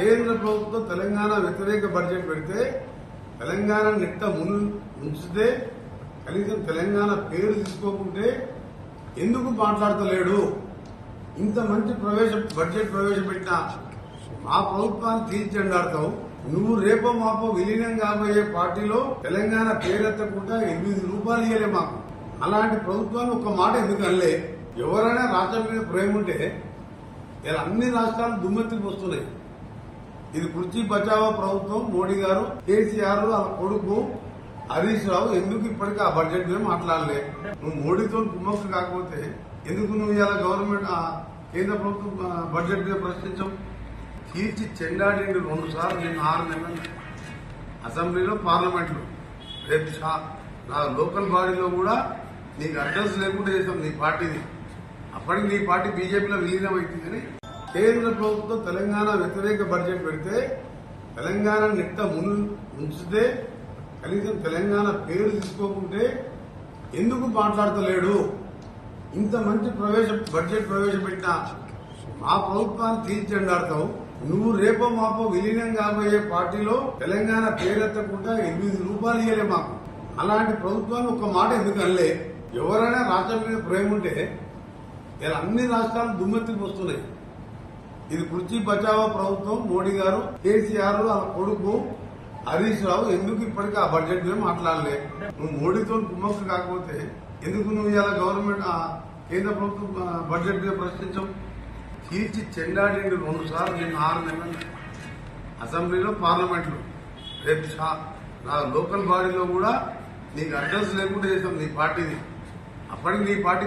కేంద్ర ప్రభుత్వం తెలంగాణ వ్యతిరేక బడ్జెట్ పెడితే తెలంగాణ నిట్ట ఉంచితే కనీసం తెలంగాణ పేరు తీసుకోకుంటే ఎందుకు మాట్లాడతలేడు? ఇంత మంచి బడ్జెట్ ప్రవేశపెట్టిన మా ప్రభుత్వాన్ని తీర్చెండాడతావు. నువ్వు రేపో మాపో విలీనం కాబోయే పార్టీలో తెలంగాణ పేరెత్తకుండా 8 రూపాయలు ఇయ్యలే మాకు. అలాంటి ప్రభుత్వాన్ని ఒక్క మాట ఎందుకు అనలే? ఎవరైనా రాష్ట్రం మీద ప్రేమ ఉంటే ఇలా అన్ని రాష్ట్రాలు దుమ్మెత్తికి వస్తున్నాయి. ఇది కుర్చీ బచావో ప్రభుత్వం. మోడీ గారు, కేసీఆర్, వాళ్ళ కొడుకు హరీష్ రావు ఎందుకు ఇప్పటికీ ఆ బడ్జెట్ మీద మాట్లాడలే? నువ్వు మోడీతో కుమ్మక్కు కాకపోతే ఎందుకు నువ్వు ఇలా గవర్నమెంట్ కేంద్ర ప్రభుత్వం బడ్జెట్ మీద ప్రశ్నించవు? తీర్చి చెండాడిండు 2 సార్లు. నేను 6 నెలలు అసెంబ్లీలో, పార్లమెంట్లో, రేపు నా లోకల్ బాడీలో కూడా నీకు అడ్రస్ లేకుండా చేస్తాం నీ పార్టీని. అప్పటికి నీ పార్టీ బీజేపీలో విలీనం అవుతుందని కేంద్ర ప్రభుత్వం తెలంగాణ వ్యతిరేక బడ్జెట్ పెడితే తెలంగాణ నిట్ట ఉంచితే కనీసం తెలంగాణ పేరు తీసుకోకుంటే ఎందుకు మాట్లాడతలేడు? ఇంత మంచి బడ్జెట్ ప్రవేశపెట్టిన మా ప్రభుత్వాన్ని తీర్చెండాడతావు. నువ్వు రేపో మాపో విలీనం కాబోయే పార్టీలో తెలంగాణ పేరెత్తకుండా 8 రూపాయలు ఇయ్యలే మాకు. అలాంటి ప్రభుత్వాన్ని ఒక్క మాట ఎందుకు అనలే? ఎవరైనా రాష్ట్రం మీద ప్రేమ ఉంటే ఇలా అన్ని రాష్ట్రాలు దుమ్మెత్తికి వస్తున్నాయి. ఇది కుర్చీ బచావో ప్రభుత్వం. మోడీ గారు, కేసీఆర్, వాళ్ళ కొడుకు హరీష్ రావు ఎందుకు ఇప్పటికీ ఆ బడ్జెట్ మీద మాట్లాడలే? నువ్వు మోడీతో కుమ్మక్కు కాకపోతే ఎందుకు నువ్వు ఇలా గవర్నమెంట్ కేంద్ర ప్రభుత్వం బడ్జెట్ మీద ప్రశ్నించవు? తీర్చి చెండాడిండు 2 సార్లు. నేను 6 నెలలు అసెంబ్లీలో, పార్లమెంట్లో, రేపు నా లోకల్ బాడీలో కూడా నీకు అడ్రస్ లేకుండా చేస్తాం నీ పార్టీని. అప్పటికి నీ పార్టీ